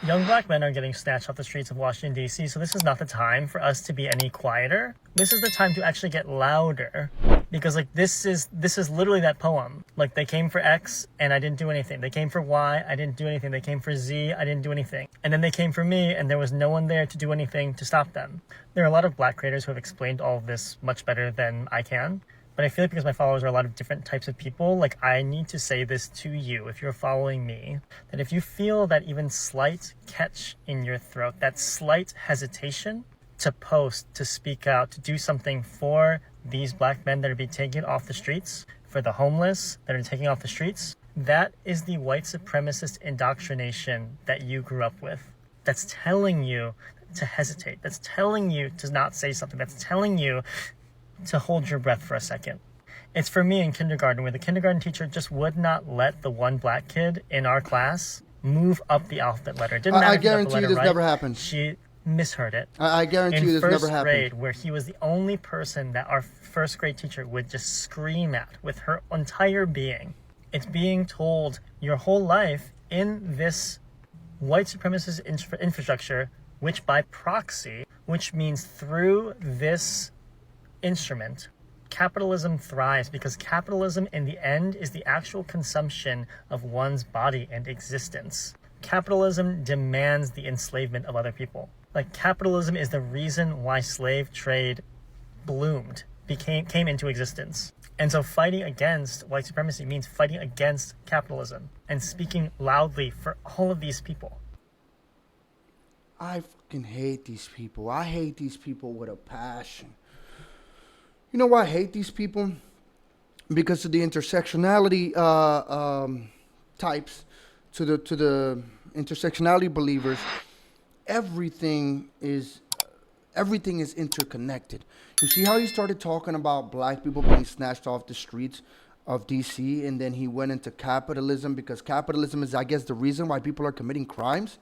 Young black men are getting snatched off the streets of Washington, D.C., so this is not the time for us to be any quieter. This is the time to actually get louder. Because, like, this is literally that poem. Like, they came for X, and I didn't do anything. They came for Y, I didn't do anything. They came for Z, I didn't do anything. And then they came for me, and there was no one there to do anything to stop them. There are a lot of black creators who have explained all of this much better than I can. But I feel like because my followers are a lot of different types of people, like, I need to say this to you, if you're following me, that if you feel that even slight catch in your throat, that slight hesitation to post, to speak out, to do something for these black men that are being taken off the streets, for the homeless that are taken off the streets, that is the white supremacist indoctrination that you grew up with. That's telling you to hesitate. That's telling you to not say something. That's telling you to hold your breath for a second. It's for me in kindergarten, where the kindergarten teacher just would not let the one black kid in our class move up the alphabet letter. It didn't matter I if he got the guarantee letter you this right. never happened. She misheard it. I guarantee you this never happened. In first grade, where he was the only person that our first grade teacher would just scream at with her entire being. It's being told your whole life in this white supremacist infrastructure, which by proxy, which means through this instrument, capitalism thrives, because capitalism in the end is the actual consumption of one's body and existence. Capitalism demands the enslavement of other people. Like, capitalism is the reason why slave trade bloomed, came into existence. And so fighting against white supremacy means fighting against capitalism and speaking loudly for all of these people. I fucking hate these people. I hate these people with a passion. You know why I hate these people? Because of the intersectionality types, to the intersectionality believers. Everything is interconnected. You see how he started talking about black people being snatched off the streets of DC, and then he went into capitalism, because capitalism is, I guess, the reason why people are committing crimes?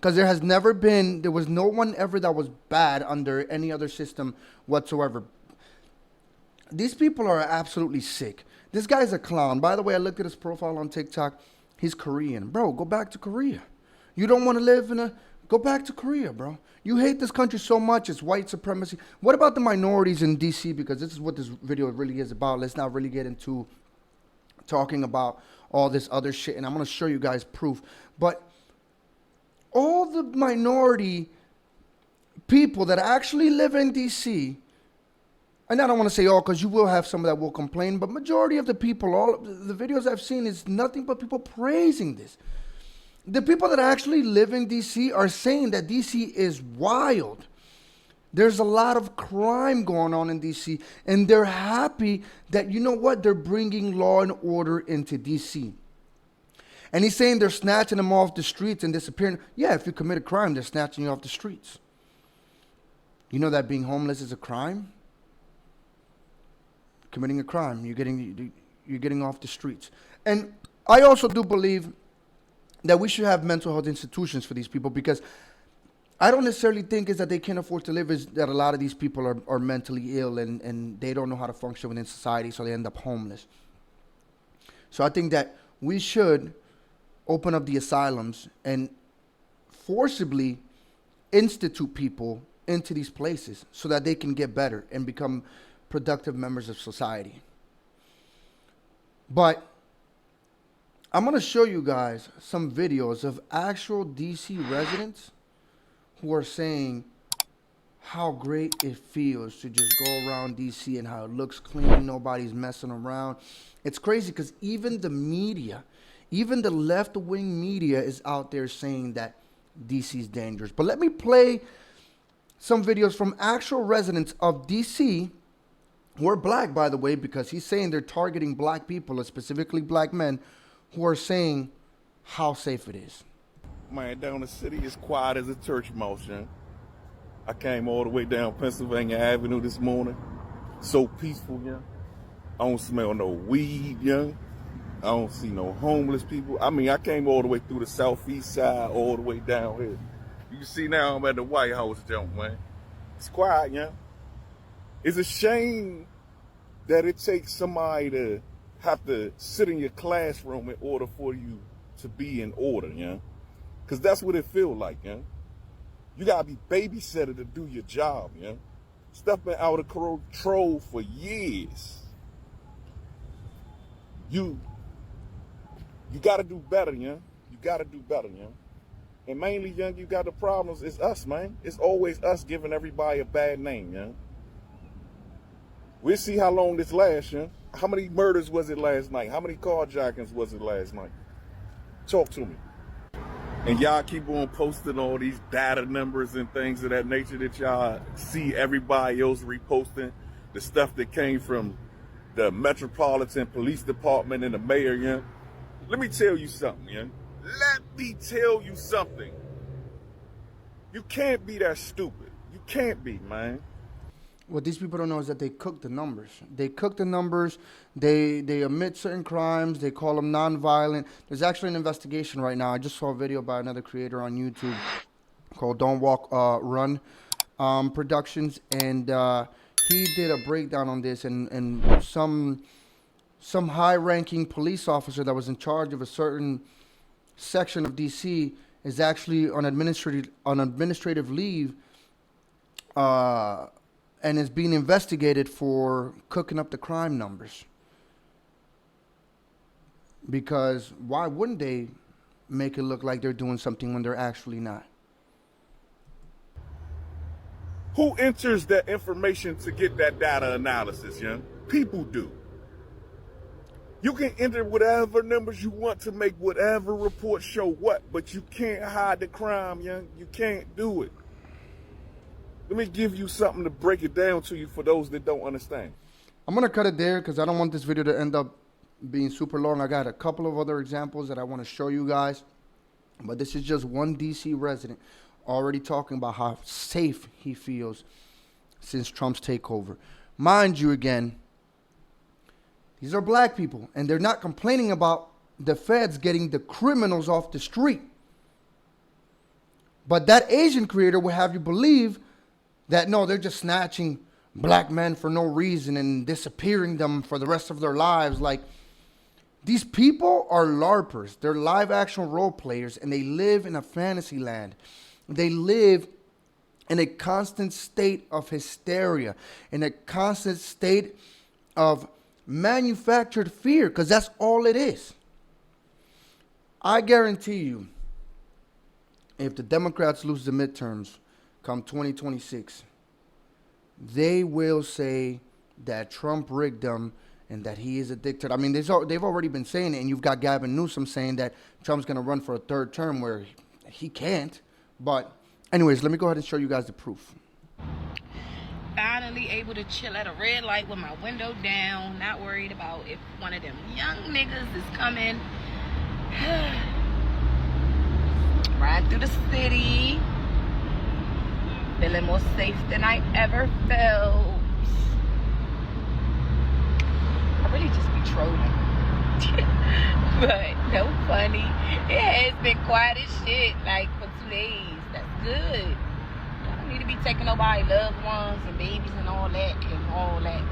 Because there was no one ever that was bad under any other system whatsoever. These people are absolutely sick. This guy's a clown. By the way, I looked at his profile on TikTok. He's Korean. Bro, go back to Korea. You don't want to live go back to Korea, bro. You hate this country so much. It's white supremacy. What about the minorities in DC? Because this is what this video really is about. Let's not really get into talking about all this other shit. And I'm going to show you guys proof. But all the minority people that actually live in DC, and I don't want to say all, because you will have some that will complain, but majority of the people, all of the videos I've seen is nothing but people praising this. The people that actually live in DC are saying that DC is wild. There's a lot of crime going on in DC, and they're happy that, you know what, they're bringing law and order into DC. And he's saying they're snatching them off the streets and disappearing. Yeah, if you commit a crime, they're snatching you off the streets. You know that being homeless is a crime? Committing a crime, you're getting off the streets. And I also do believe that we should have mental health institutions for these people, because I don't necessarily think is that they can't afford to live, is that a lot of these people are mentally ill and they don't know how to function within society, so they end up homeless. So I think that we should open up the asylums and forcibly institute people into these places so that they can get better and become productive members of society. But I'm going to show you guys some videos of actual DC residents who are saying how great it feels to just go around DC and how it looks clean, nobody's messing around. It's crazy because even the media, even the left-wing media is out there saying that DC is dangerous. But let me play some videos from actual residents of DC who are black, by the way, because he's saying they're targeting black people, specifically black men, who are saying how safe it is. Man, down the city is quiet as a church mouse, young. I came all the way down Pennsylvania Avenue this morning. So peaceful, young. I don't smell no weed, young. I don't see no homeless people. I mean, I came all the way through the southeast side, all the way down here. You can see now I'm at the White House, jump, man. It's quiet, young. It's a shame that it takes somebody to have to sit in your classroom in order for you to be in order, young. Because that's what it feel like, yeah. You got to be babysitter to do your job, yeah. Stuff been out of control for years. You got to do better, yeah. You got to do better, yeah. And mainly, young, you got the problems. It's us, man. It's always us giving everybody a bad name, yeah. We'll see how long this lasts, yeah. How many murders was it last night? How many carjackings was it last night? Talk to me. And y'all keep on posting all these data numbers and things of that nature that y'all see everybody else reposting. The stuff that came from the Metropolitan Police Department and the mayor, yeah. Let me tell you something, yeah. Let me tell you something. You can't be that stupid. You can't be, man. What these people don't know is that they cook the numbers. They cook the numbers. They omit certain crimes. They call them nonviolent. There's actually an investigation right now. I just saw a video by another creator on YouTube called Don't Walk, Run Productions. And he did a breakdown on this. And some high-ranking police officer that was in charge of a certain section of D.C. is actually on administrative leave and is being investigated for cooking up the crime numbers. Because why wouldn't they make it look like they're doing something when they're actually not? Who enters that information to get that data analysis, young? People do. You can enter whatever numbers you want to make whatever report show what, but you can't hide the crime, young. You can't do it. Let me give you something to break it down to you for those that don't understand. I'm going to cut it there because I don't want this video to end up being super long. I got a couple of other examples that I want to show you guys. But this is just one DC resident already talking about how safe he feels since Trump's takeover. Mind you, again, these are black people, and they're not complaining about the feds getting the criminals off the street. But that Asian creator will have you believe that, no, they're just snatching black men for no reason and disappearing them for the rest of their lives. Like, these people are LARPers. They're live action role players, and they live in a fantasy land. They live in a constant state of hysteria, in a constant state of manufactured fear, because that's all it is. I guarantee you, if the Democrats lose the midterms come 2026, they will say that Trump rigged them and that he is a dictator. I mean, they've already been saying it, and you've got Gavin Newsom saying that Trump's going to run for a third term where he can't. But anyways, let me go ahead and show you guys the proof. Finally able to chill at a red light with my window down, not worried about if one of them young niggas is coming. Ride through the city, feeling more safe than I ever felt. I really just be trolling. But no funny. It has been quiet as shit, like, for 2 days. That's good. I don't need to be taking nobody loved ones and babies and all that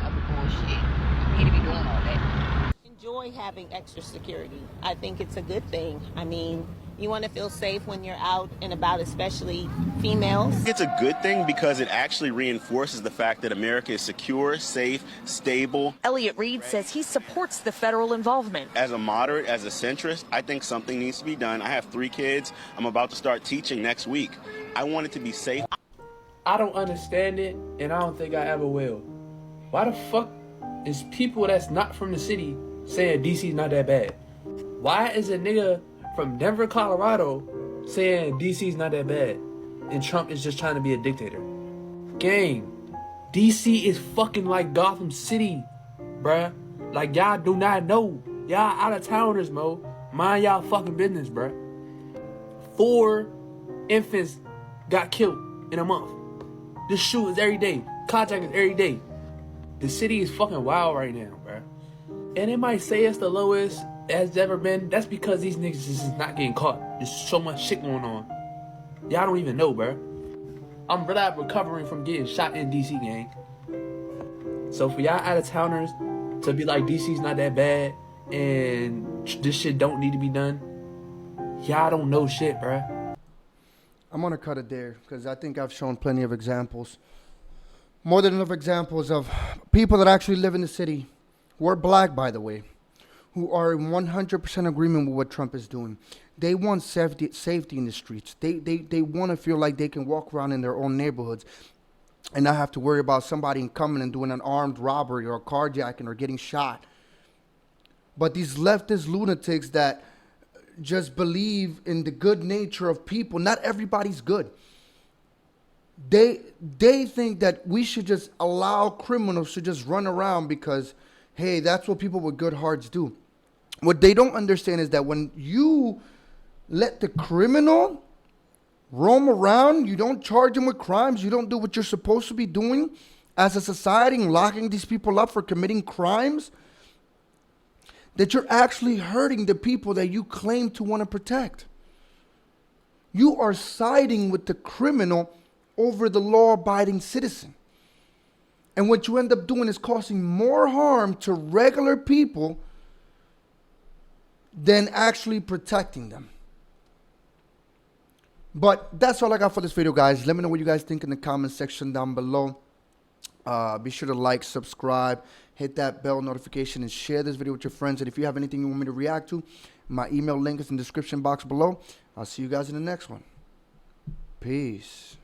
other bullshit. I need to be doing all that. Enjoy having extra security. I think it's a good thing. I mean, you want to feel safe when you're out and about, especially females. It's a good thing because it actually reinforces the fact that America is secure, safe, stable. Elliot Reed says he supports the federal involvement. As a moderate, as a centrist, I think something needs to be done. I have 3 kids. I'm about to start teaching next week. I want it to be safe. I don't understand it, and I don't think I ever will. Why the fuck is people that's not from the city saying DC's not that bad? Why is a nigga from Denver, Colorado saying DC's not that bad and Trump is just trying to be a dictator? Gang, DC is fucking like Gotham City, bruh. Like, y'all do not know. Y'all out of towners, mo. Mind y'all fucking business, bruh. 4 infants got killed in a month. This shootings every day. Carjackings every day. The city is fucking wild right now, bruh. And it might say it's the lowest it's ever been. That's because these niggas is not getting caught. There's so much shit going on. Y'all don't even know, bruh. I'm recovering from getting shot in DC, gang. So for y'all out of towners to be like DC's not that bad and this shit don't need to be done, y'all don't know shit, bruh. I'm going to cut it there because I think I've shown plenty of examples. More than enough examples of people that actually live in the city, who are black, by the way, who are in 100% agreement with what Trump is doing. They want safety in the streets. They want to feel like they can walk around in their own neighborhoods and not have to worry about somebody coming and doing an armed robbery or carjacking or getting shot. But these leftist lunatics that just believe in the good nature of people, not everybody's good. They think that we should just allow criminals to just run around because, hey, that's what people with good hearts do. What they don't understand is that when you let the criminal roam around, you don't charge them with crimes, you don't do what you're supposed to be doing as a society and locking these people up for committing crimes, that you're actually hurting the people that you claim to want to protect. You are siding with the criminal over the law-abiding citizen. And what you end up doing is causing more harm to regular people than actually protecting them. But that's all I got for this video, guys. Let me know what you guys think in the comment section down below. Be sure to like, subscribe, hit that bell notification, and share this video with your friends. And if you have anything you want me to react to, my email link is in the description box below. I'll see you guys in the next one. Peace.